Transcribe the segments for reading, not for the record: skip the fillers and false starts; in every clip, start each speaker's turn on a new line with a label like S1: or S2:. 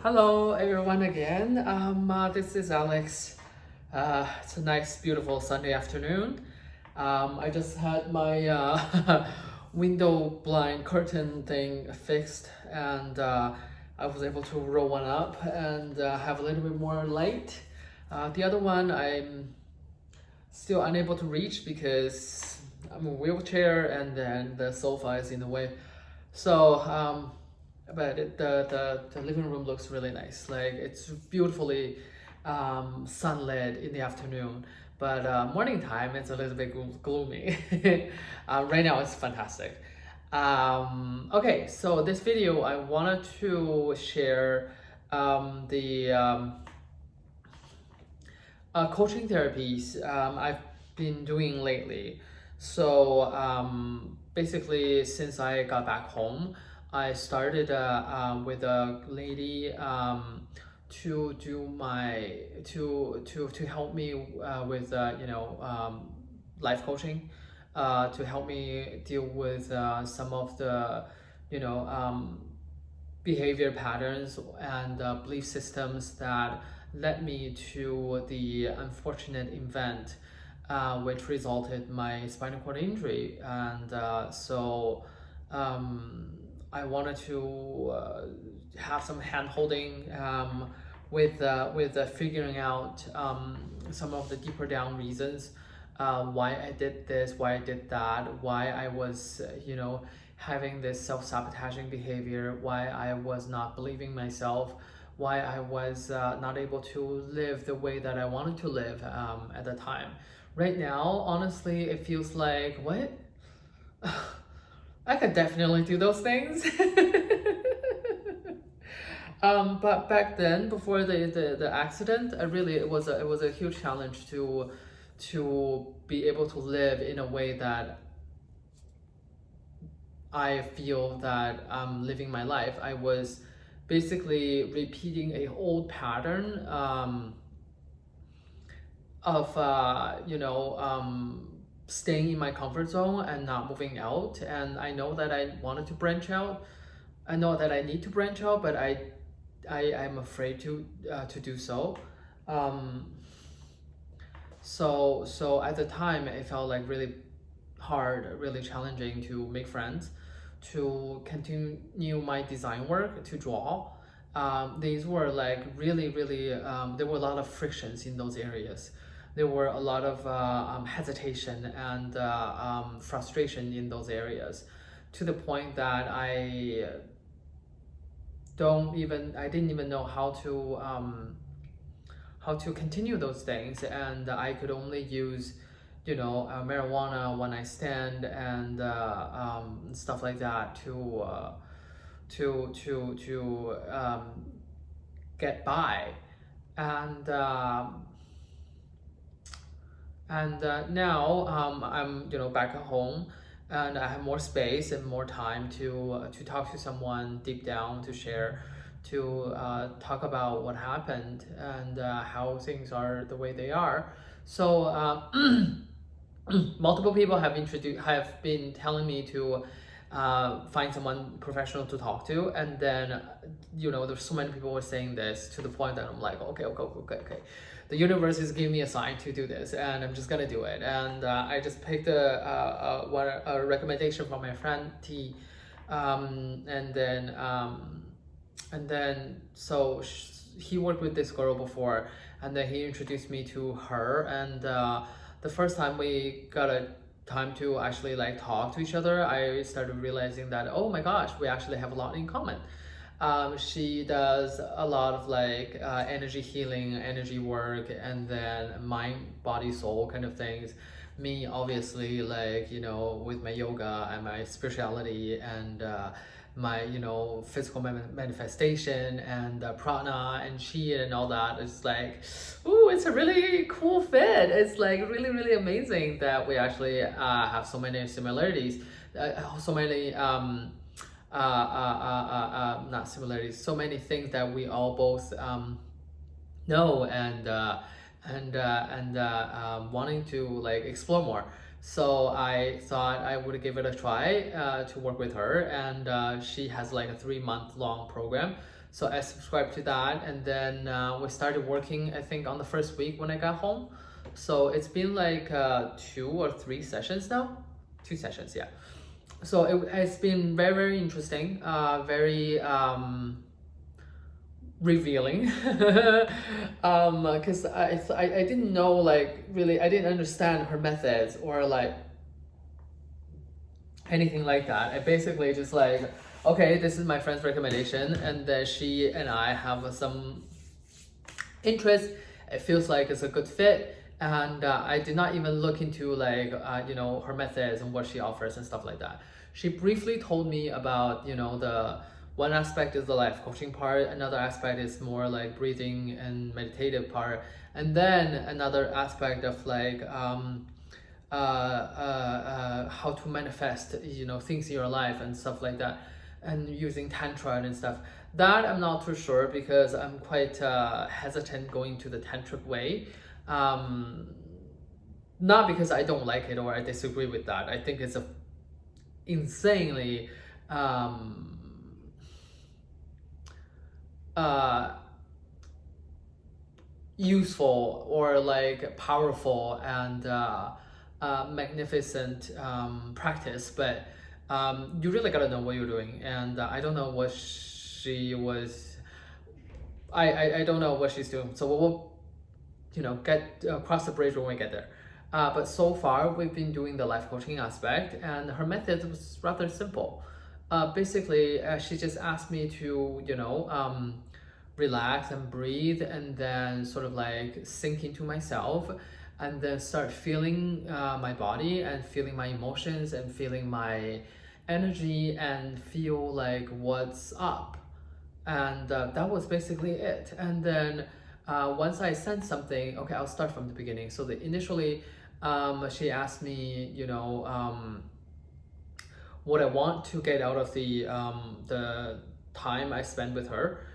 S1: Hello everyone again. This is Alex. It's a nice, beautiful Sunday afternoon. I just had my window blind curtain thing fixed, and I was able to roll one up and have a little bit more light. The other one I'm still unable to reach because I'm in a wheelchair and then the sofa is in the way. So, the living room looks really nice. Like it's beautifully sunlit in the afternoon, but morning time it's a little bit gloomy. Right now it's fantastic. Okay, so this video I wanted to share the coaching therapies I've been doing lately. So basically, since I got back home, I started with a lady to do my to help me with life coaching, to help me deal with some of the you know behavior patterns and belief systems that led me to the unfortunate event which resulted my spinal cord injury. And I wanted to have some hand holding with figuring out some of the deeper down reasons why I did this, why I did that, why I was, having this self-sabotaging behavior, why I was not believing myself, why I was not able to live the way that I wanted to live at the time. Right now, honestly, it feels like, what? I could definitely do those things. But back then, before the accident, it was a huge challenge to be able to live in a way that I feel that I'm living my life. I was basically repeating a old pattern of staying in my comfort zone and not moving out. And I know that I wanted to branch out. I know that I need to branch out, but I'm afraid to do so. Um, so at the time, it felt like really hard, really challenging to make friends, to continue my design work, to draw. These were like really, there were a lot of frictions in those areas. There were a lot of hesitation and frustration in those areas, to the point that I didn't even know how to continue those things, and I could only use marijuana, one night stand, and stuff like that to get by. And now I'm back at home, and I have more space and more time to talk to someone deep down, to share, to talk about what happened and how things are the way they are. So multiple people have been telling me to find someone professional to talk to, and then there's so many people were saying this, to the point that I'm like, okay, the universe is giving me a sign to do this, and I'm just gonna do it. And I just picked a recommendation from my friend T, and then he worked with this girl before, and then he introduced me to her. And the first time we got a time to actually like talk to each other, I started realizing that, oh my gosh, we actually have a lot in common. She does a lot of like energy healing, energy work, and then mind, body, soul kind of things. Me, obviously, like with my yoga and my spirituality and my physical manifestation and prana and chi and all that. It's like, ooh, it's a really cool fit. It's like really amazing that we actually have so many similarities, so many not similarities, so many things that we all both know, and wanting to like explore more. So I thought I would give it a try to work with her, and she has like a 3-month long program. So I subscribed to that, and then we started working, I think, on the first week when I got home. So it's been like 2 or 3 sessions now. 2 sessions, yeah. So it's been very, very interesting, very revealing. Because I didn't know, like, really, I didn't understand her methods or like anything like that. I basically just like, okay, this is my friend's recommendation, and then she and I have some interest. It feels like it's a good fit, and I did not even look into like her methods and what she offers and stuff like that. She briefly told me about the one aspect is the life coaching part, another aspect is more like breathing and meditative part, and then another aspect of like how to manifest things in your life and stuff like that, and using tantra and stuff. That I'm not too sure because I'm quite hesitant going to the tantric way. Not because I don't like it or I disagree with that. I think it's a insanely uh, useful or like powerful and magnificent practice, but you really gotta know what you're doing. And I don't know what she was. I don't know what she's doing. So we'll get cross the bridge when we get there. But so far we've been doing the life coaching aspect, and her method was rather simple. Basically, she just asked me to relax and breathe, and then sort of like sink into myself, and then start feeling my body and feeling my emotions and feeling my energy and feel like what's up. And that was basically it. And then once I sense something, okay, I'll start from the beginning. So initially she asked me what I want to get out of the time I spend with her,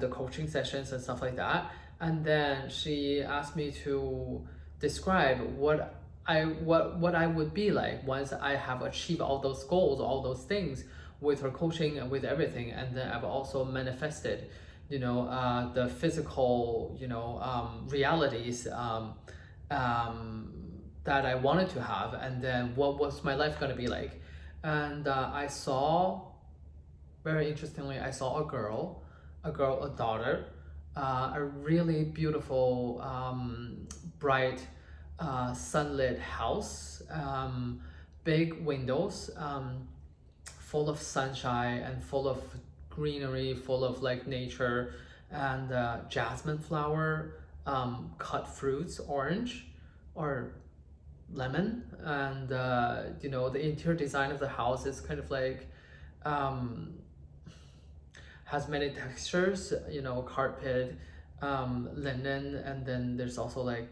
S1: the coaching sessions and stuff like that. And then she asked me to describe what I would be like once I have achieved all those goals, all those things with her coaching and with everything. And then I've also manifested, the physical, realities that I wanted to have, and then what was my life gonna be like. And very interestingly, I saw a daughter, a really beautiful, bright, sunlit house, big windows, full of sunshine and full of greenery, full of like nature, and jasmine flower, cut fruits, orange or lemon, and the interior design of the house is kind of like has many textures, carpet, linen, and then there's also like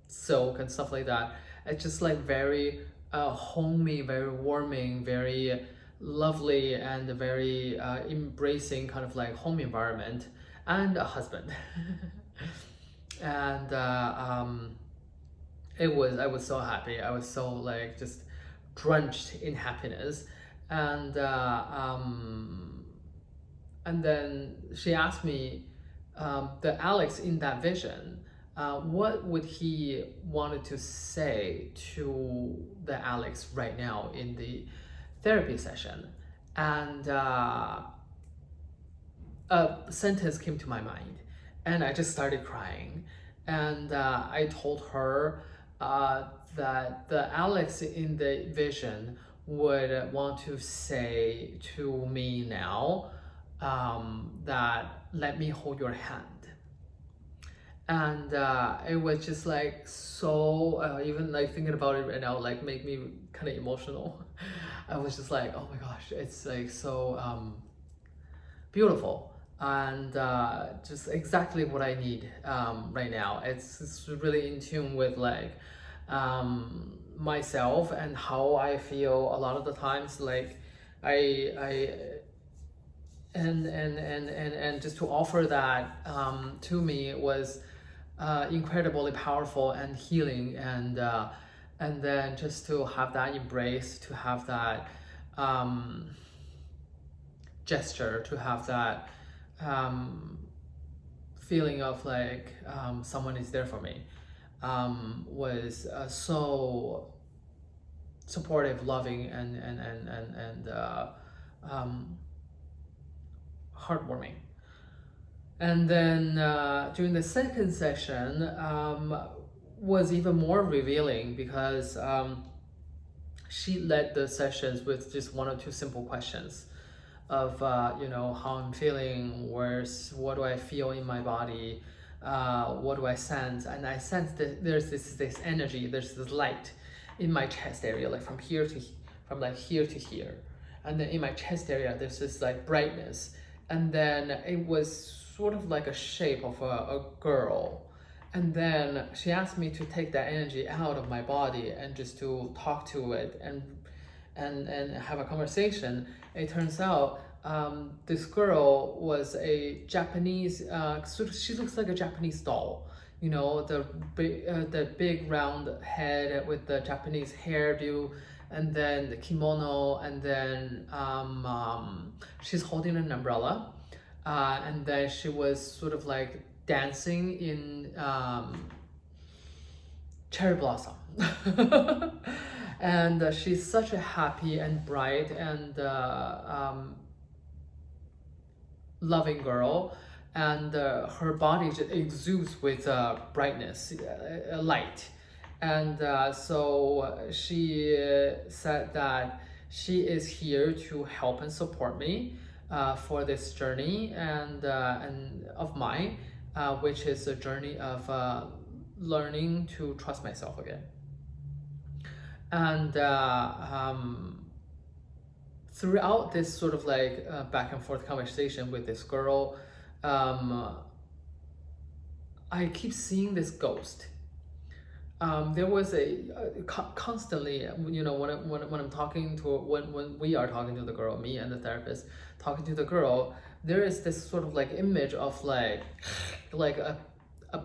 S1: silk and stuff like that. It's just like very homey, very warming, very lovely, and very embracing kind of like home environment, and a husband. And I was so happy. I was so like just drenched in happiness. And then she asked me, the Alex in that vision, what would he wanted to say to the Alex right now in the therapy session? And a sentence came to my mind, and I just started crying. And I told her that the Alex in the vision would want to say to me now, that let me hold your hand. And it was just like so, even like thinking about it right now, like make me kind of emotional. I was just like, oh my gosh, it's like so beautiful, and just exactly what I need right now. It's really in tune with like myself and how I feel a lot of the times. Like I and just to offer that to me was incredibly powerful and healing, and then just to have that embrace, to have that gesture, to have that feeling of like someone is there for me, was so supportive, loving, and heartwarming. And then during the second session was even more revealing, because she led the sessions with just one or two simple questions of how I'm feeling, what do I feel in my body, what do I sense, and I sense that there's this energy, there's this light in my chest area, like from here to here, and then in my chest area there's this like brightness, and then it was sort of like a shape of a girl. And then she asked me to take that energy out of my body and just to talk to it and have a conversation. It turns out this girl was a Japanese, she looks like a Japanese doll. The big round head with the Japanese hairdo, and then the kimono, and then she's holding an umbrella, and then she was sort of like dancing in cherry blossom. And she's such a happy and bright and loving girl, and her body just exudes with brightness, light. And so she said that she is here to help and support me for this journey and of mine, which is a journey of learning to trust myself again. And throughout this sort of like back and forth conversation with this girl, I keep seeing this ghost. There was constantly, when I'm talking to, when we are talking to the girl, me and the therapist talking to the girl, there is this sort of like image of like a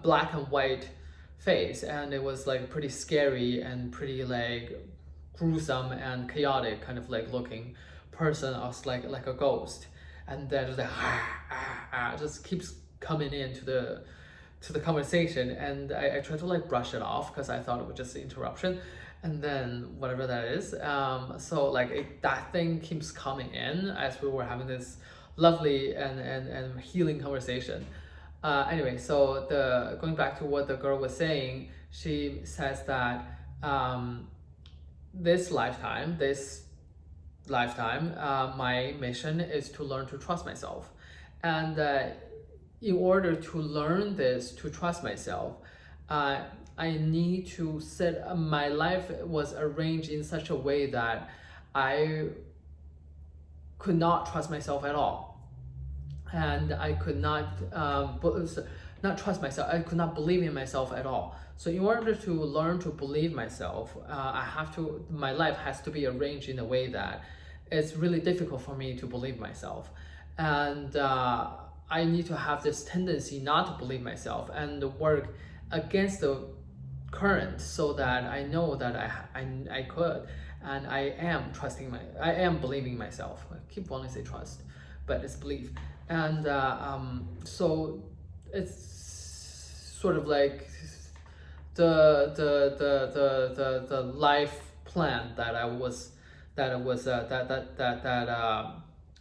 S1: black and white face, and it was like pretty scary and pretty like gruesome and chaotic kind of like looking person, of like a ghost. And then just like just keeps coming into the conversation, and I try to like brush it off because I thought it was just an interruption, and then whatever that is, so like that thing keeps coming in as we were having this lovely and healing conversation. Anyway, so going back to what the girl was saying, she says that this lifetime, my mission is to learn to trust myself, and in order to learn this, to trust myself, I need to set, my life was arranged in such a way that I could not trust myself at all. And I could not trust myself, I could not believe in myself at all. So in order to learn to believe myself, my life has to be arranged in a way that it's really difficult for me to believe myself. And I need to have this tendency not to believe myself and work against the current, so that I know that I could, and I am believing myself. I keep wanting to say trust, but it's belief. And so it's sort of like the life plan that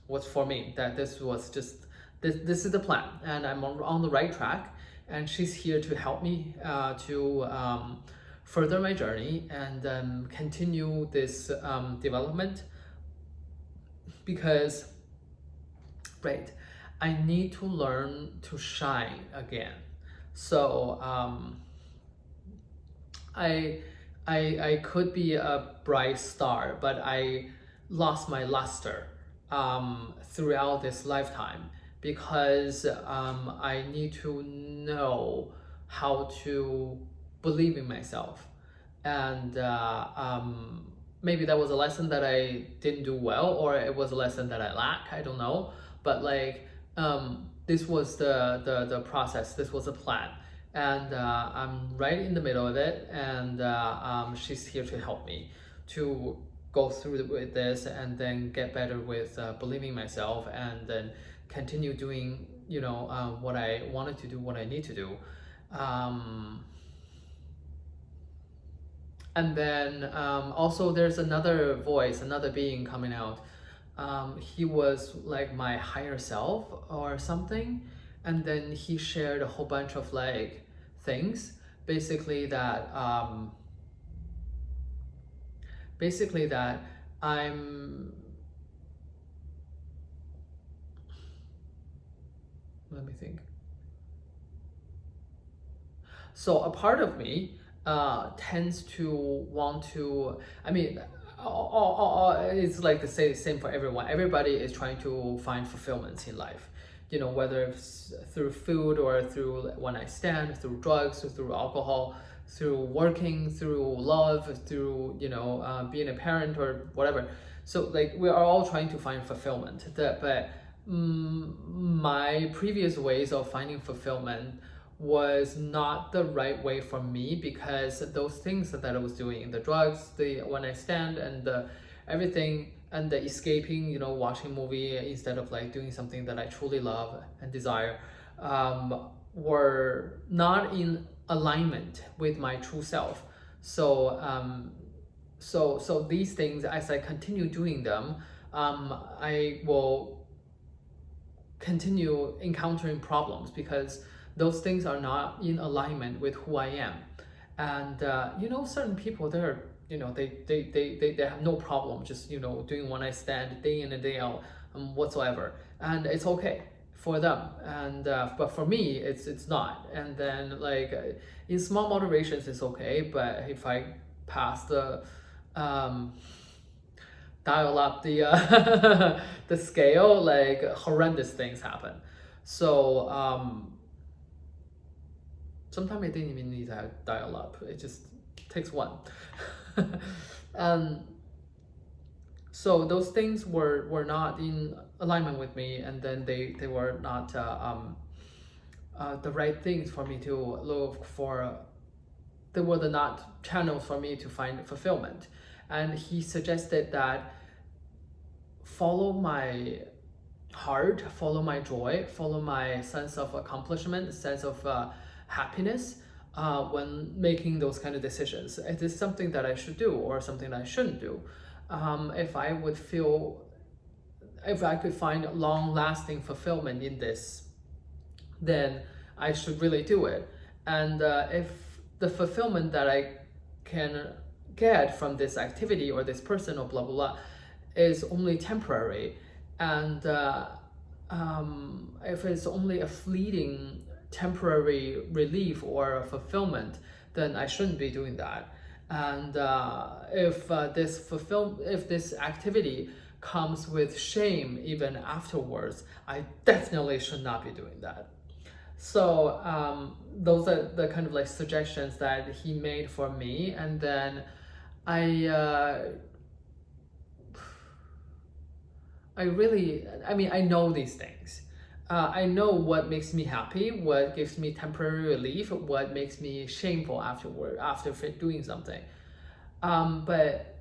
S1: was for me, that this was just this is the plan, and I'm on the right track, and she's here to help me to further my journey and continue this development, because I need to learn to shine again. So I could be a bright star, but I lost my luster throughout this lifetime, because I need to know how to believe in myself. And maybe that was a lesson that I didn't do well, or it was a lesson that I lack, I don't know. But like this was the process, this was a plan, and I'm right in the middle of it, and she's here to help me to go through with this and then get better with believing myself, and then continue doing, what I wanted to do, what I need to do. um, and then also there's another voice, another being coming out. He was like my higher self or something, and then he shared a whole bunch of like things, basically that basically that I'm let me think. So a part of me tends to want to, I mean, it's like the same for everyone. Everybody is trying to find fulfillment in life, whether it's through food or through one night stand, through drugs, or through alcohol, through working, through love, through, being a parent or whatever. So like we are all trying to find fulfillment. But my previous ways of finding fulfillment was not the right way for me, because those things that I was doing, the drugs, the one night stand, and the everything, and the escaping, watching movie instead of like doing something that I truly love and desire, were not in alignment with my true self. So these things, as I continue doing them, I will continue encountering problems, because those things are not in alignment with who I am. And certain people, they're they have no problem just doing one night stand day in and day out, whatsoever, and it's okay for them. And but for me, it's not. And then like in small moderations it's okay, but if I pass the dial up the the scale, like horrendous things happen. So sometimes I didn't even need to dial up. It just takes one. um, so those things were not in alignment with me, and then they were not the right things for me to look for. They were the not channels for me to find fulfillment. And he suggested that follow my heart, follow my joy, follow my sense of accomplishment, sense of happiness when making those kind of decisions. It is something that I should do or something that I shouldn't do. If I would feel, if I could find long-lasting fulfillment in this, then I should really do it. And if the fulfillment that I can get from this activity or this person or blah blah blah is only temporary, and if it's only a fleeting temporary relief or a fulfillment, then I shouldn't be doing that. And if this activity comes with shame even afterwards, I definitely should not be doing that. So those are the kind of like suggestions that he made for me. And then I really, I mean, I know these things. I know what makes me happy, what gives me temporary relief, what makes me shameful afterward, after doing something. But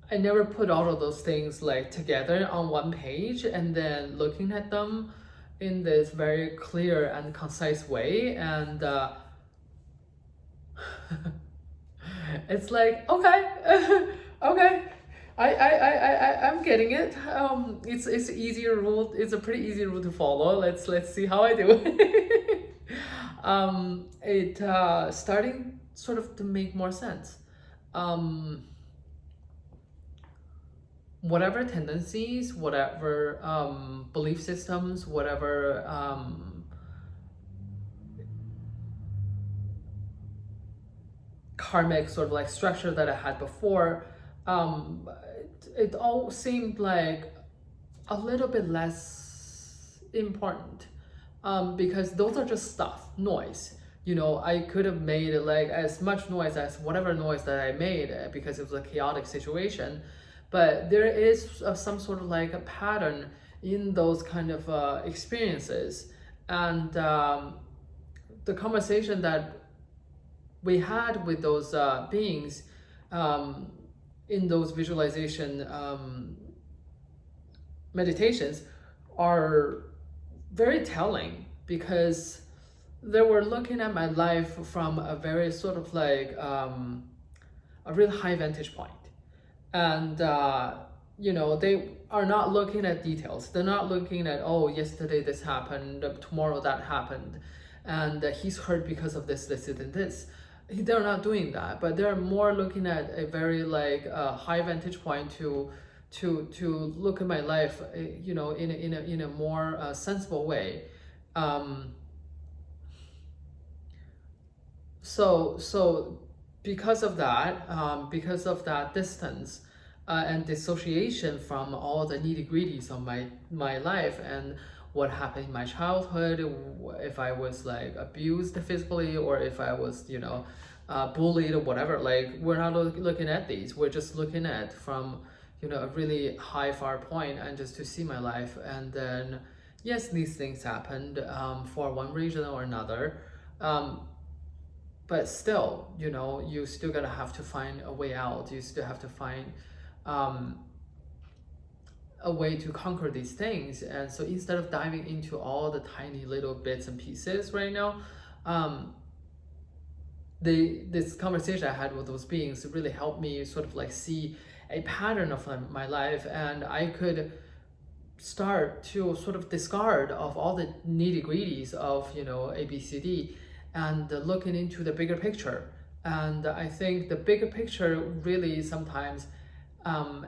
S1: I never put all of those things like together on one page and then looking at them in this very clear and concise way. And it's like, okay, okay. I'm getting it. It's easier rule. It's a pretty easy rule to follow. Let's see how I do. It starting sort of to make more sense. Whatever tendencies, whatever belief systems, whatever karmic sort of like structure that I had before, it all seemed like a little bit less important, because those are just stuff, noise. I could have made like as much noise as whatever noise that I made, because it was a chaotic situation. But there is some sort of like a pattern in those kind of experiences. And the conversation that we had with those beings, in those visualization meditations are very telling, because they were looking at my life from a very sort of like a really high vantage point. And they are not looking at details. They're not looking at, oh, yesterday this happened, tomorrow that happened, and he's hurt because of this and this. They're not doing that, but they're more looking at a very like high vantage point to look at my life, in a more sensible way. um, so because of that distance and dissociation from all the nitty-gritties of my life, and what happened in my childhood, if I was like abused physically, or if I was bullied or whatever. Like, we're not looking at these, we're just looking at from a really high far point, and just to see my life. And then, yes, these things happened for one reason or another. But still, you still gotta have to find a way out. You still have to find a way to conquer these things. And so, instead of diving into all the tiny little bits and pieces right now, this conversation I had with those beings really helped me sort of like see a pattern of my life, and I could start to sort of discard of all the nitty-gritties of ABCD, and looking into the bigger picture. And I think the bigger picture really sometimes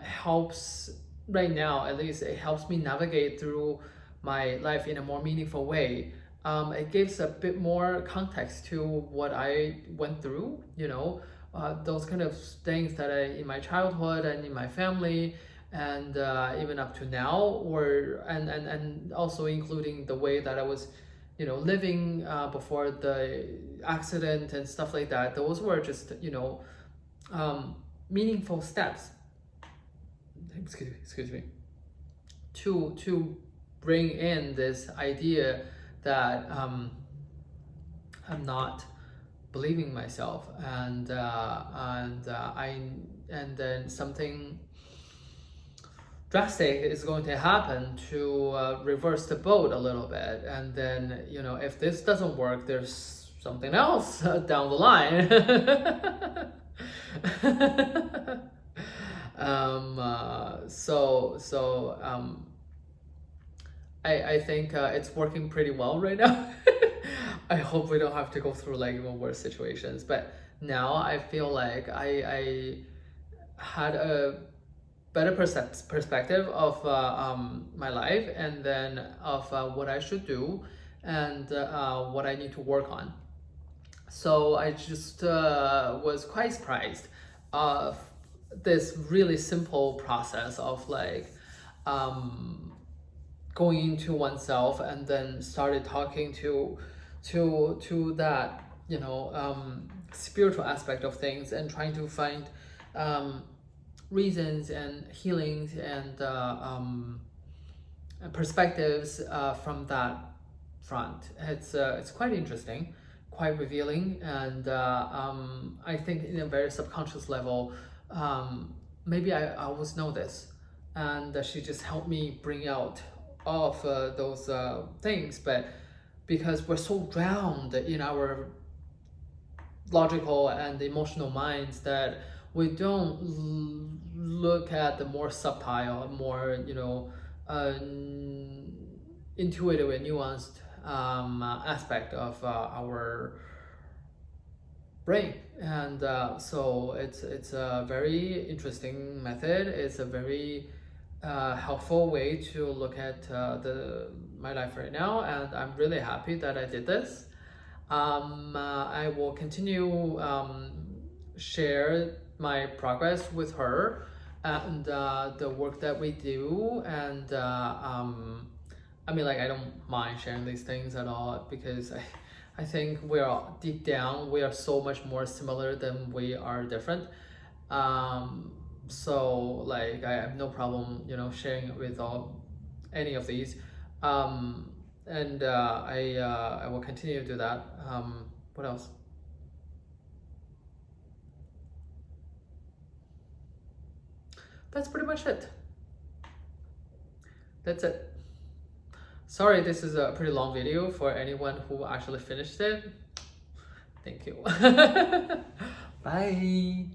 S1: helps, right now at least, it helps me navigate through my life in a more meaningful way. It gives a bit more context to what I went through, those kind of things that in my childhood and in my family, and even up to now, and also including the way that I was living before the accident and stuff like that. Those were just meaningful steps, excuse me, to bring in this idea that I'm not believing myself, and then something drastic is going to happen to reverse the boat a little bit. And then, if this doesn't work, there's something else down the line. I think it's working pretty well right now. I hope we don't have to go through like even worse situations. But now I feel like I had a better perspective of my life, and then of what I should do, and what I need to work on. So I just was quite surprised of this really simple process of like going into oneself, and then started talking to that spiritual aspect of things, and trying to find reasons and healings and perspectives from that front. It's quite interesting, quite revealing, and I think in a very subconscious level, maybe I always know this, and she just helped me bring out all of those things. But because we're so drowned in our logical and emotional minds, that we don't look at the more subtle, more intuitive and nuanced aspect of our brain. And so it's a very interesting method. It's a very helpful way to look at my life right now, and I'm really happy that I did this. I will continue share my progress with her, and the work that we do. And I mean, like, I don't mind sharing these things at all, because I think we're all, deep down, we are so much more similar than we are different. So like, I have no problem sharing it with any of these. And I will continue to do that. What else? that's pretty much it. That's it. Sorry, this is a pretty long video for anyone who actually finished it. Thank you. Bye.